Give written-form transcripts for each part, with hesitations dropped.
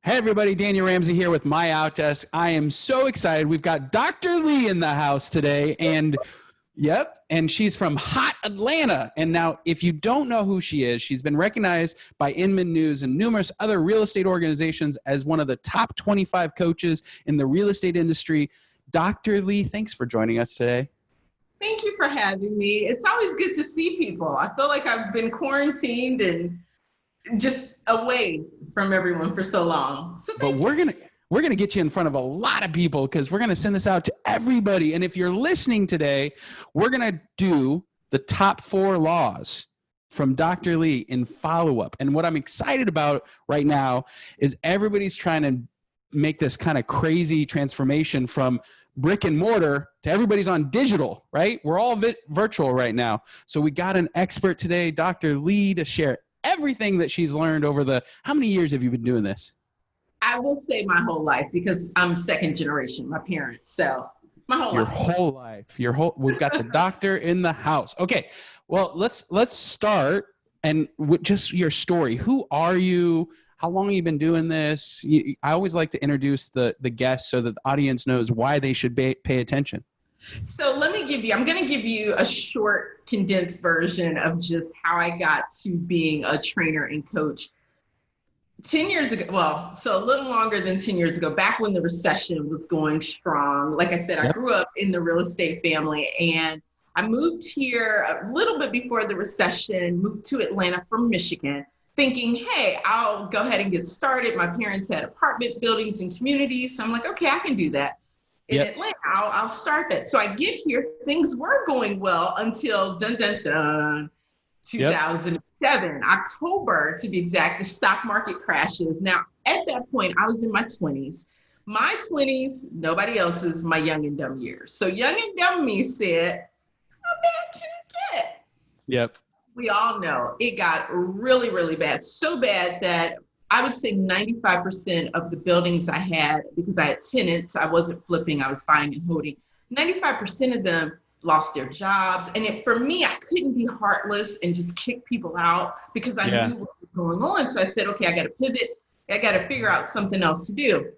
Hey everybody, Daniel Ramsey here with MyOutDesk. I am so excited. We've got Dr. Lee in the house today, and she's from hot Atlanta. And now, if you don't know who she is, she's been recognized by Inman News and numerous other real estate organizations as one of the top 25 coaches in the real estate industry. Dr. Lee, thanks for joining us today. Thank you for having me. It's always good to see people. I feel like I've been quarantined and just away from everyone for so long. But we're gonna get you in front of a lot of people because we're gonna send this out to everybody. And if you're listening today, we're gonna do the top 4 laws from Dr. Lee in follow-up. And what I'm excited about right now is everybody's trying to make this kind of crazy transformation from brick and mortar to everybody's on digital, right? We're all virtual right now. So we got an expert today, Dr. Lee, to share everything that she's learned over how many years have you been doing this? I will say my whole life because I'm second generation, my parents. So my whole life. We've got the doctor in the house. Okay. Well, let's start and with just your story. Who are you? How long have you been doing this? I always like to introduce the guests so that the audience knows why they should pay attention. So I'm going to give you a short, condensed version of just how I got to being a trainer and coach. 10 years ago, so a little longer than 10 years ago, back when the recession was going strong. Like I said, I grew up in the real estate family, and I moved here a little bit before the recession, moved to Atlanta from Michigan, thinking, hey, I'll go ahead and get started. My parents had apartment buildings and communities. So I'm like, okay, I can do that. In Atlanta, I'll start that. So I get here, things were going well until 2007, October to be exact, the stock market crashes. Now, at that point, I was in my 20s. My 20s, nobody else's, my young and dumb years. So young and dumb me said, how bad can it get? Yep. We all know it got really, really bad. So bad that I would say 95% of the buildings I had, because I had tenants, I wasn't flipping, I was buying and holding, 95% of them lost their jobs. And for me, I couldn't be heartless and just kick people out because I knew what was going on. So I said, okay, I got to pivot. I got to figure out something else to do.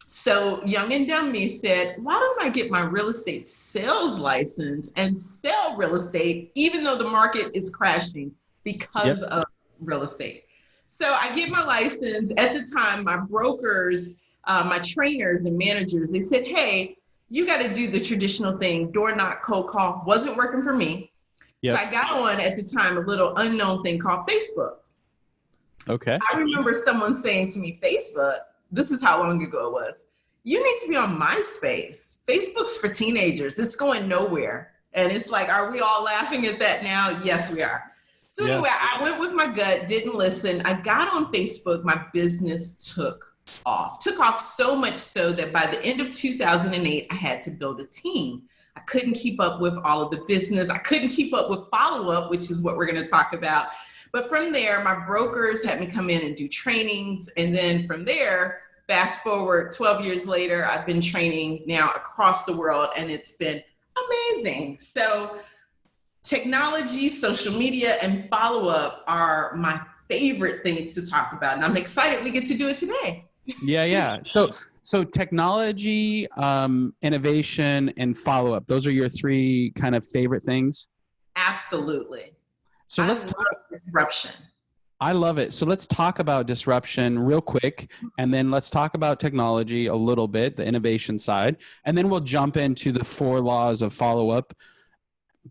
So young and dumb me said, why don't I get my real estate sales license and sell real estate, even though the market is crashing because of real estate? So I get my license. At the time, my brokers, my trainers and managers, they said, hey, you got to do the traditional thing. Door knock, cold call. Wasn't working for me. So I got on, at the time, a little unknown thing called Facebook. Okay. I remember someone saying to me, Facebook, this is how long ago it was, you need to be on MySpace. Facebook's for teenagers. It's going nowhere. And it's like, are we all laughing at that now? Yes, we are. So anyway, I went with my gut, didn't listen. I got on Facebook. My business took off so much so that by the end of 2008, I had to build a team. I couldn't keep up with all of the business. I couldn't keep up with follow-up, which is what we're going to talk about. But from there, my brokers had me come in and do trainings. And then from there, fast forward 12 years later, I've been training now across the world, and it's been amazing. So technology, social media, and follow-up are my favorite things to talk about. And I'm excited we get to do it today. Yeah. So technology, innovation, and follow-up. Those are your 3 kind of favorite things? Absolutely. So let's talk disruption. I love it. So let's talk about disruption real quick, and then let's talk about technology a little bit, the innovation side, and then we'll jump into the 4 laws of follow-up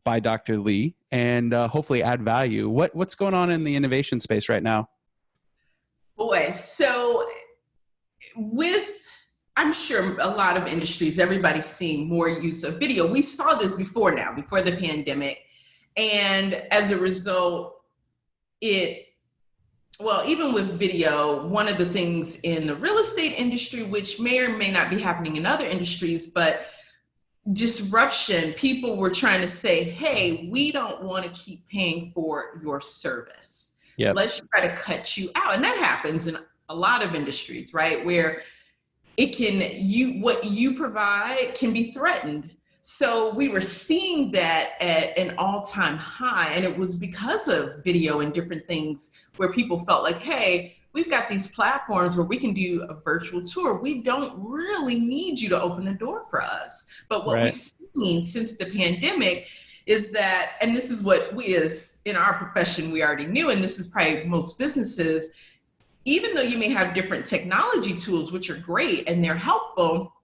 by Dr. Lee and hopefully add value. What's going on in the innovation space right now? Boy, so I'm sure a lot of industries, everybody's seeing more use of video. We saw this before the pandemic. And as a result, even with video, one of the things in the real estate industry, which may or may not be happening in other industries, but disruption, people were trying to say, hey, we don't want to keep paying for your service. Let's try to cut you out. And that happens in a lot of industries, right? Where what you provide can be threatened. So we were seeing that at an all-time high, and it was because of video and different things where people felt like, hey, we've got these platforms where we can do a virtual tour. We don't really need you to open the door for us. But what we've seen since the pandemic is that, and this is what we as in our profession, we already knew, and this is probably most businesses, even though you may have different technology tools, which are great and they're helpful,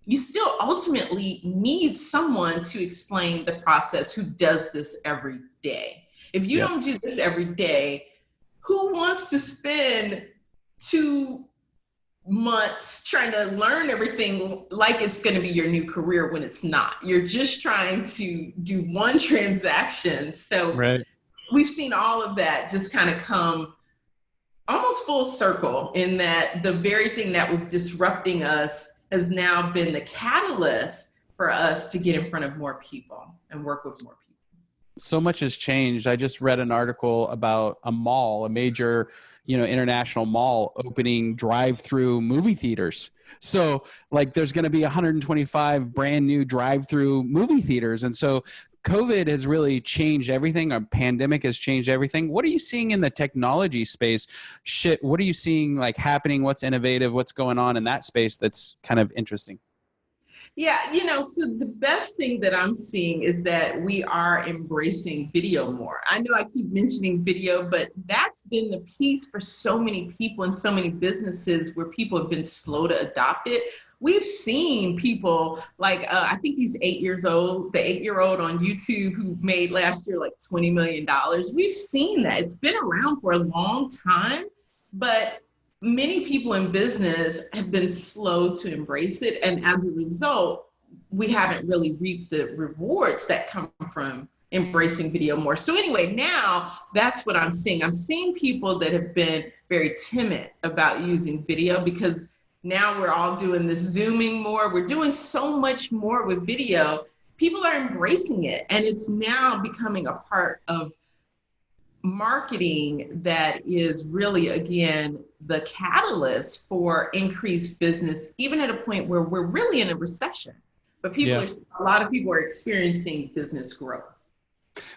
you still ultimately need someone to explain the process who does this every day. If you don't do this every day, who wants to spend 2 months trying to learn everything like it's going to be your new career when it's not? You're just trying to do one transaction. So we've seen all of that just kind of come almost full circle, in that the very thing that was disrupting us has now been the catalyst for us to get in front of more people and work with more people. So much has changed. I just read an article about a mall, a major, international mall, opening drive-through movie theaters. So like there's going to be 125 brand new drive-through movie theaters. And so COVID has really changed everything. A pandemic has changed everything. What are you seeing in the technology space? What are you seeing like happening? What's innovative? What's going on in that space that's kind of interesting? Yeah, so the best thing that I'm seeing is that we are embracing video more. I know I keep mentioning video, but that's been the piece for so many people and so many businesses where people have been slow to adopt it. We've seen people like, I think he's 8 years old, the 8-year-old on YouTube who made last year like $20 million. We've seen that. It's been around for a long time, but many people in business have been slow to embrace it. And as a result, we haven't really reaped the rewards that come from embracing video more. So anyway, now that's what I'm seeing. I'm seeing people that have been very timid about using video because now we're all doing this Zooming more. We're doing so much more with video. People are embracing it. And it's now becoming a part of marketing that is really, again, the catalyst for increased business, even at a point where we're really in a recession. But a lot of people are experiencing business growth.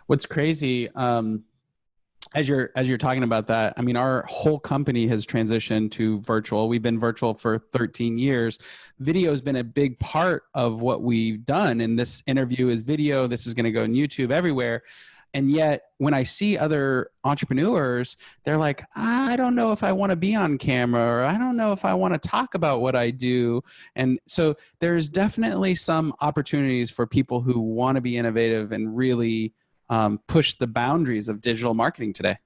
What's crazy, as you're talking about that, I mean, our whole company has transitioned to virtual. We've been virtual for 13 years. Video has been a big part of what we've done. And this interview is video. This is going to go on YouTube everywhere. And yet when I see other entrepreneurs, they're like, I don't know if I want to be on camera, or I don't know if I want to talk about what I do. And so there's definitely some opportunities for people who want to be innovative and really push the boundaries of digital marketing today.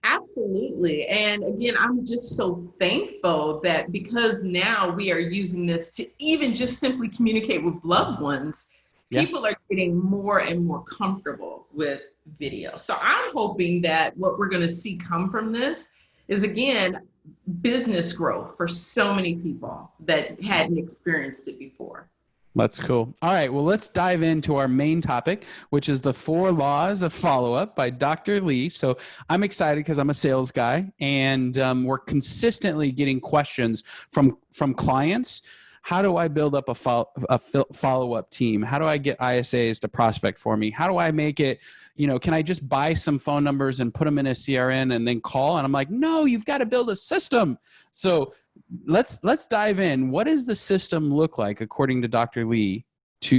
Absolutely. And again, I'm just so thankful that because now we are using this to even just simply communicate with loved ones, people are getting more and more comfortable with video. So I'm hoping that what we're going to see come from this is, again, business growth for so many people that hadn't experienced it before. That's cool. All right. Well, let's dive into our main topic, which is the 4 laws of follow-up by Dr. Lee. So I'm excited because I'm a sales guy, and we're consistently getting questions from clients. How do I build up a follow-up team? How do I get ISAs to prospect for me? How do I make it, can I just buy some phone numbers and put them in a CRM and then call? And I'm like, no, you've got to build a system. So let's dive in. What does the system look like, according to Dr. Lee,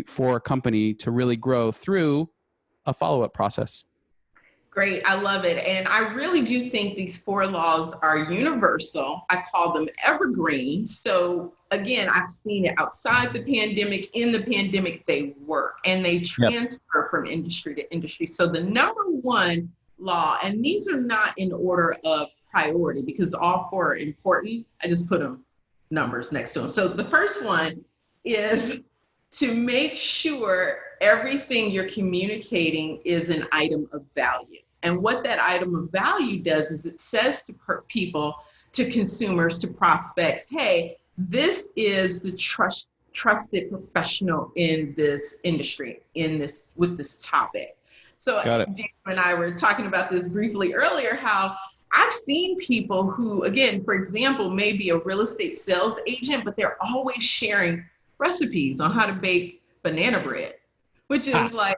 for a company to really grow through a follow-up process? Great. I love it. And I really do think these 4 laws are universal. I call them evergreen. So again, I've seen it outside the pandemic. In the pandemic, they work and they transfer from industry to industry. So the number 1 law, and these are not in order of priority because all 4 are important. I just put them numbers next to them. So the first one is to make sure everything you're communicating is an item of value. And what that item of value does is it says to people, to consumers, to prospects, hey, this is the trusted professional in this industry, with this topic. So Daniel and I were talking about this briefly earlier, how I've seen people who, again, for example, may be a real estate sales agent, but they're always sharing recipes on how to bake banana bread, which is like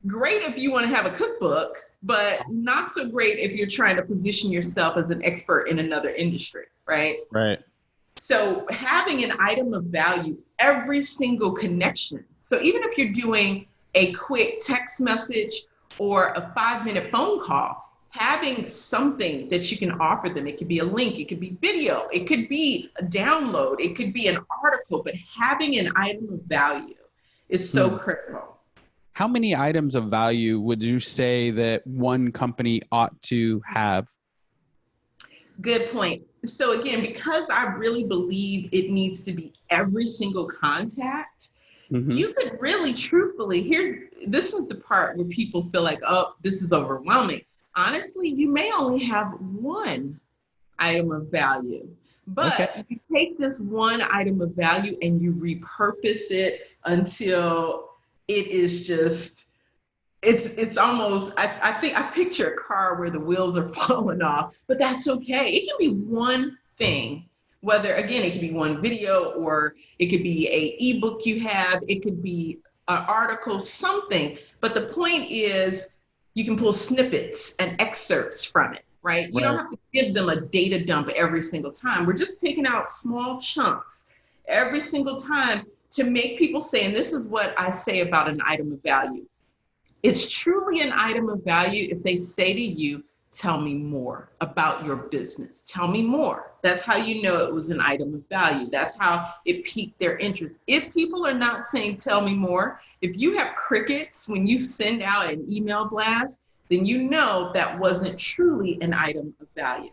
great if you want to have a cookbook, but not so great if you're trying to position yourself as an expert in another industry, right? Right. So having an item of value, every single connection. So even if you're doing a quick text message or a 5-minute phone call, having something that you can offer them, it could be a link, it could be video, it could be a download, it could be an article, but having an item of value is so critical. How many items of value would you say that one company ought to have? Good point. So again, because I really believe it needs to be every single contact, you could really truthfully, this is the part where people feel like, oh, this is overwhelming. Honestly, you may only have one item of value, but you take this one item of value and you repurpose it until it is just, it's almost, I think I picture a car where the wheels are falling off, but that's okay. It can be one thing, whether, again, it could be one video, or it could be a ebook you have, it could be an article, something. But the point is, you can pull snippets and excerpts from it, right? You don't have to give them a data dump every single time. We're just taking out small chunks every single time to make people say, and this is what I say about an item of value. It's truly an item of value if they say to you, tell me more about your business. Tell me more. That's how you know it was an item of value. That's how it piqued their interest. If people are not saying, tell me more, if you have crickets when you send out an email blast, then you know that wasn't truly an item of value.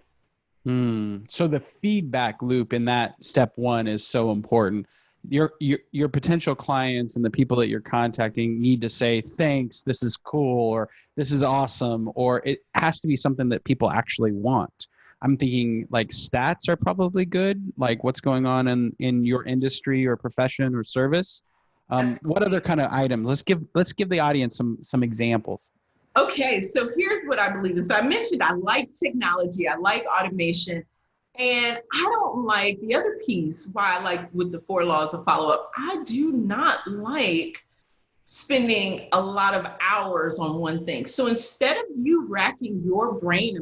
So the feedback loop in that step one is so important. Your potential clients and the people that you're contacting need to say, thanks, this is cool, or this is awesome, or it has to be something that people actually want. I'm thinking like stats are probably good, like what's going on in your industry or profession or service. What other kind of items? Let's give the audience some examples. Okay, so here's what I believe in. So I mentioned I like technology, I like automation. And I don't like the other piece, why I like with the 4 laws of follow-up, I do not like spending a lot of hours on one thing. So instead of you racking your brain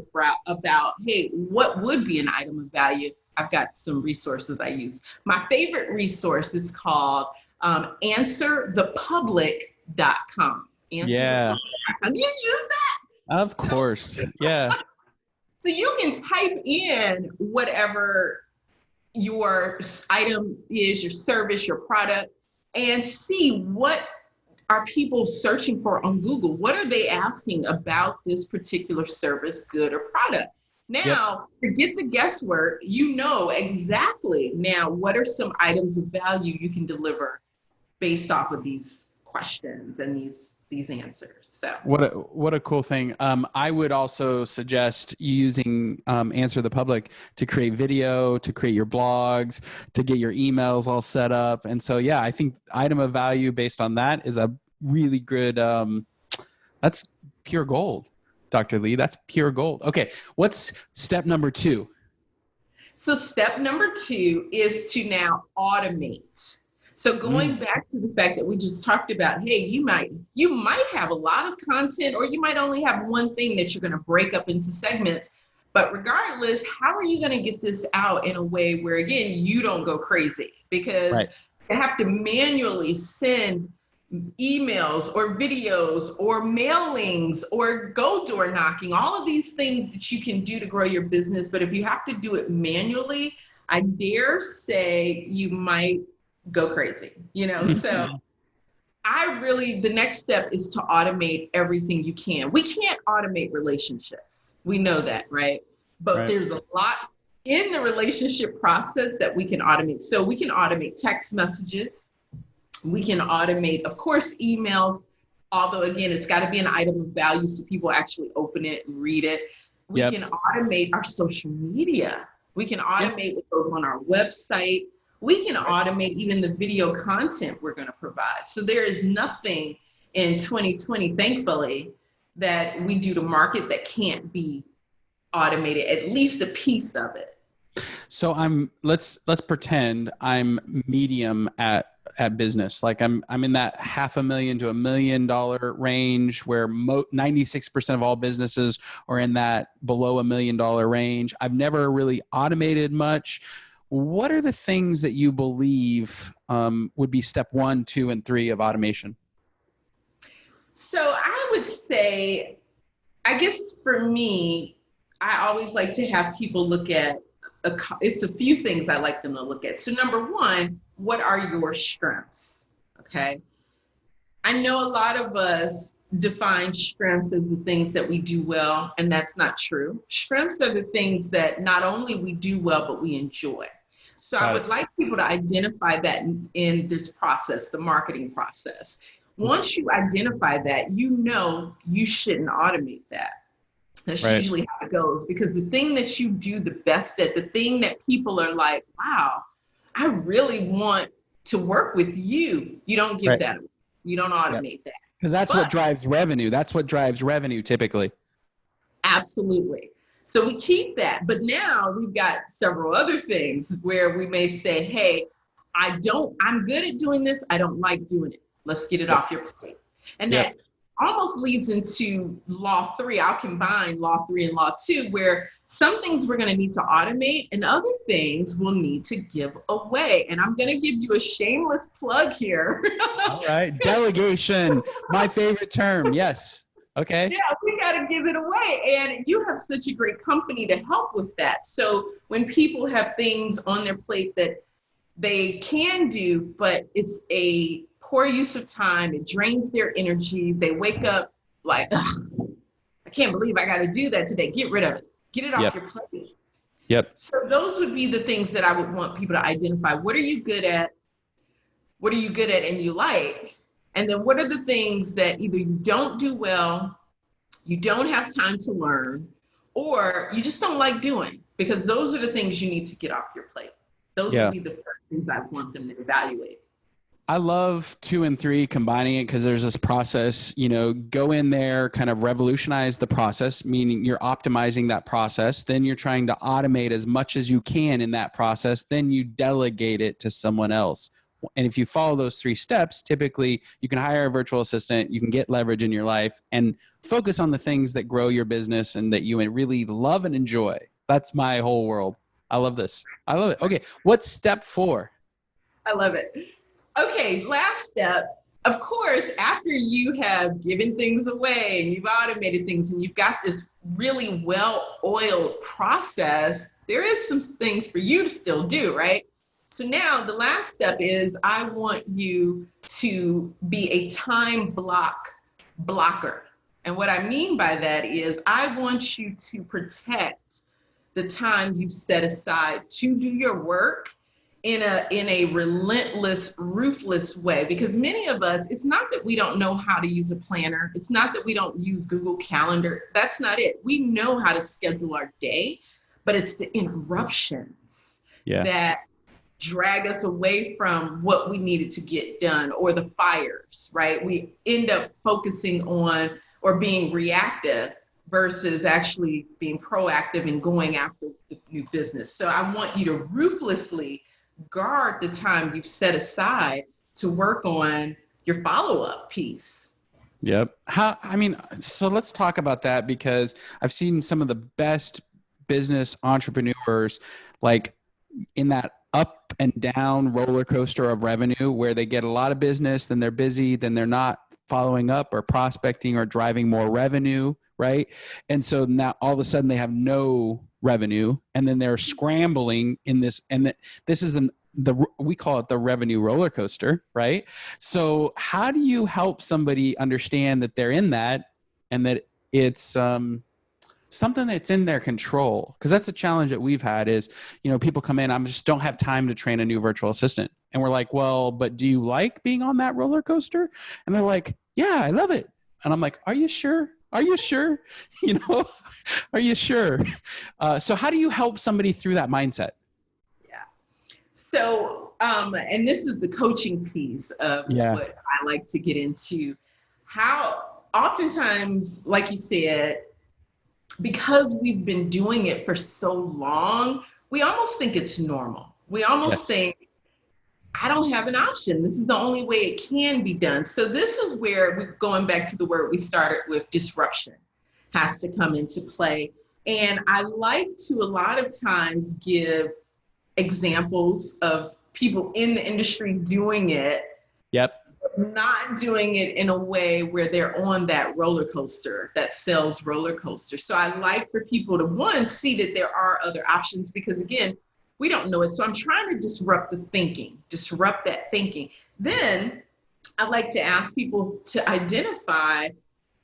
about, hey, what would be an item of value? I've got some resources I use. My favorite resource is called answerthepublic.com. Yeah. You use that? Of course. Yeah. So you can type in whatever your item is, your service, your product, and see what are people searching for on Google. What are they asking about this particular service, good, or product? Now, forget the guesswork. You know exactly now what are some items of value you can deliver based off of these questions and these answers. So what a cool thing. I would also suggest using Answer the Public to create video, to create your blogs, to get your emails all set up. And so, yeah, I think item of value based on that is a really good, that's pure gold, Dr. Lee. That's pure gold. Okay. What's step number 2? So step number 2 is to now automate. So going back to the fact that we just talked about, hey, you might have a lot of content, or you might only have one thing that you're going to break up into segments. But regardless, how are you going to get this out in a way where, again, you don't go crazy? Because you have to manually send emails or videos or mailings or go door knocking, all of these things that you can do to grow your business. But if you have to do it manually, I dare say you might go crazy, so the next step is to automate everything you can. We can't automate relationships. We know that, right? But there's a lot in the relationship process that we can automate. So we can automate text messages. We can automate, of course, emails, although again, it's got to be an item of value so people actually open it and read it. We can automate our social media. We can automate what goes on our website. We can automate even the video content we're going to provide. So there is nothing in 2020, thankfully, that we do to market that can't be automated, at least a piece of it. So let's pretend I'm medium at business. Like I'm in that $500,000 to $1 million range where 96% of all businesses are in that below $1 million range. I've never really automated much. What are the things that you believe would be step 1, 2, and 3 of automation? So I would say, I guess for me, I always like to have people look at it's a few things I like them to look at. So number 1, what are your strengths? Okay. I know a lot of us define strengths as the things that we do well, and that's not true. Strengths are the things that not only we do well, but we enjoy. So I would like people to identify that in this process, the marketing process. Once you identify that, you know you shouldn't automate that. That's usually how it goes, because the thing that you do the best at, the thing that people are like, wow, I really want to work with you. You don't give that away. You don't automate that. Because that's what drives revenue. That's what drives revenue typically. Absolutely. So we keep that. But now we've got several other things where we may say, hey, I'm good at doing this. I don't like doing it. Let's get it off your plate. And that almost leads into law 3. I'll combine law 3 and law 2, where some things we're going to need to automate and other things we'll need to give away. And I'm going to give you a shameless plug here. All right. Delegation, my favorite term. Yes. Okay. Yeah, we got to give it away. And you have such a great company to help with that. So when people have things on their plate that they can do, but it's a poor use of time, it drains their energy, they wake up like, I can't believe I got to do that today. Get rid of it. Get it off your plate. So those would be the things that I would want people to identify. What are you good at? What are you good at and you like? And then what are the things that either you don't do well, you don't have time to learn, or you just don't like doing? Because those are the things you need to get off your plate. Those would be the first things I want them to evaluate. I love 2 and 3 combining it because there's this process, go in there, kind of revolutionize the process, meaning you're optimizing that process. Then you're trying to automate as much as you can in that process. Then you delegate it to someone else. And if you follow those 3 steps, typically you can hire a virtual assistant, you can get leverage in your life and focus on the things that grow your business and that you really love and enjoy. That's my whole world. I love this. I love it. Okay. What's step 4? I love it. Okay. Last step, of course, after you have given things away and you've automated things and you've got this really well-oiled process, there is some things for you to still do, right? So now the last step is I want you to be a time blocker. And what I mean by that is I want you to protect the time you set aside to do your work in a relentless, ruthless way. Because many of us, it's not that we don't know how to use a planner. It's not that we don't use Google Calendar. That's not it. We know how to schedule our day, but it's the interruptions that drag us away from what we needed to get done, or the fires, right? We end up focusing on or being reactive versus actually being proactive and going after the new business. So I want you to ruthlessly guard the time you've set aside to work on your follow-up piece. So let's talk about that, because I've seen some of the best business entrepreneurs like in that up and down roller coaster of revenue, where they get a lot of business, then they're busy, then they're not following up or prospecting or driving more revenue, right? And so now all of a sudden they have no revenue, and then they're scrambling in this, and this is we call it the revenue roller coaster, right? So how do you help somebody understand that they're in that and that it's something that's in their control? Because that's a challenge that we've had is, people come in, I just don't have time to train a new virtual assistant. And we're like, well, but do you like being on that roller coaster? And they're like, yeah, I love it. And I'm like, are you sure? Are you sure? Are you sure? So how do you help somebody through that mindset? Yeah. So, and this is the coaching piece of what I like to get into. How oftentimes, like you said, because we've been doing it for so long, we almost think it's normal. We almost think, I don't have an option. This is the only way it can be done. So this is where we're going back to the word we started with, disruption has to come into play. And I like to a lot of times give examples of people in the industry doing it. Yep. Not doing it in a way where they're on that roller coaster, that sales roller coaster. So I like for people to, one, see that there are other options, because again, we don't know it. So I'm trying to disrupt the thinking, disrupt that thinking. Then I like to ask people to identify,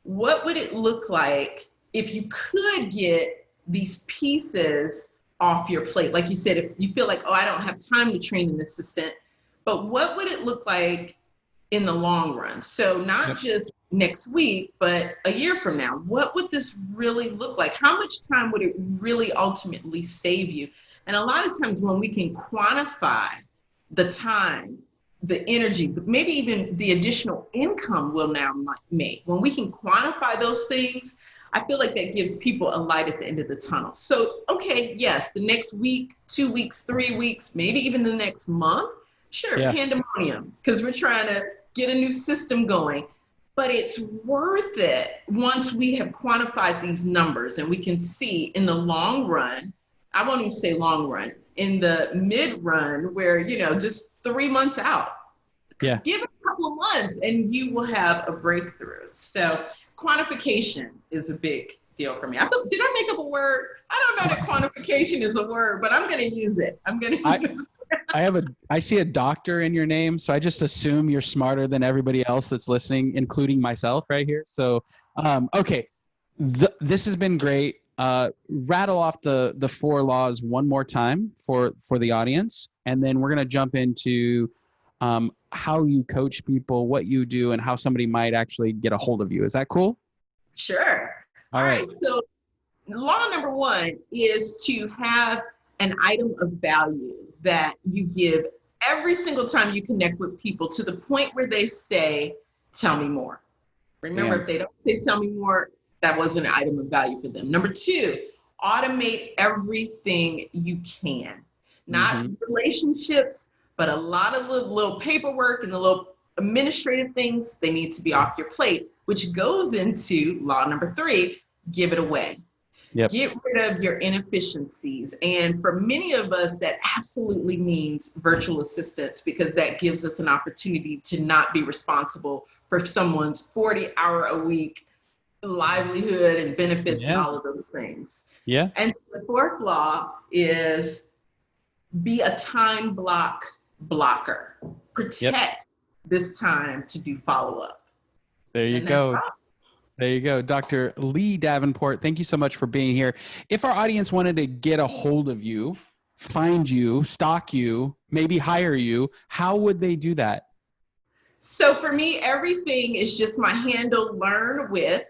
what would it look like if you could get these pieces off your plate? Like you said, if you feel like, oh, I don't have time to train an assistant, but what would it look like in the long run? So not just next week, but a year from now, what would this really look like? How much time would it really ultimately save you? And a lot of times when we can quantify the time, the energy, maybe even the additional income we'll now make, when we can quantify those things, I feel like that gives people a light at the end of the tunnel. So, okay, yes, the next week, 2 weeks, 3 weeks, maybe even the next month, sure, pandemonium, because we're trying to get a new system going. But it's worth it once we have quantified these numbers and we can see in the long run, I won't even say long run, in the mid run, where, just 3 months out, give it a couple of months and you will have a breakthrough. So quantification is a big deal for me. Did I make up a word? I don't know that quantification is a word, but I'm going to use it. I see a doctor in your name, so I just assume you're smarter than everybody else that's listening, including myself right here. So, okay, this has been great. Rattle off the 4 laws one more time for the audience, and then we're going to jump into how you coach people, what you do, and how somebody might actually get a hold of you. Is that cool? Sure. All right. So law number 1 is to have an item of value that you give every single time you connect with people, to the point where they say, tell me more. Remember, if they don't say tell me more, that wasn't an item of value for them. Number 2, automate everything you can. Not relationships, but a lot of little paperwork and the little administrative things, they need to be off your plate, which goes into law number 3, give it away. Get rid of your inefficiencies. And for many of us, that absolutely means virtual assistants, because that gives us an opportunity to not be responsible for someone's 40-hour-a-week livelihood and benefits and all of those things. And the 4th law is be a time blocker. Protect this time to do follow-up. There you go. There you go. Dr. Lee Davenport, thank you so much for being here. If our audience wanted to get a hold of you, find you, stalk you, maybe hire you, how would they do that? So for me, everything is just my handle, Learn with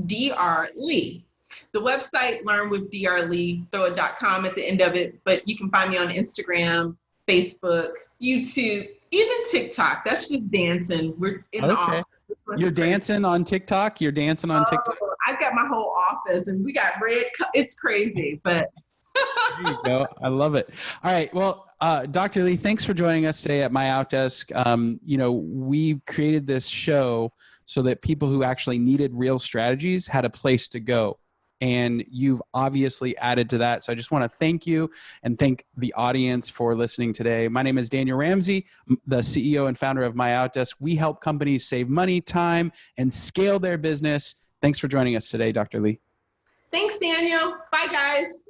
Dr. Lee. The website, Learn with Dr. Lee, throw a .com at the end of it, but you can find me on Instagram, Facebook, YouTube, even TikTok. That's just dancing. We're in the office. You're dancing on TikTok? You're dancing on TikTok? I've got my whole office and we got it's crazy, but. There you go. I love it. All right. Well, Dr. Lee, thanks for joining us today at MyOutDesk. We created this show so that people who actually needed real strategies had a place to go. And you've obviously added to that. So I just want to thank you and thank the audience for listening today. My name is Daniel Ramsey, the CEO and founder of MyOutDesk. We help companies save money, time, and scale their business. Thanks for joining us today, Dr. Lee. Thanks, Daniel. Bye, guys.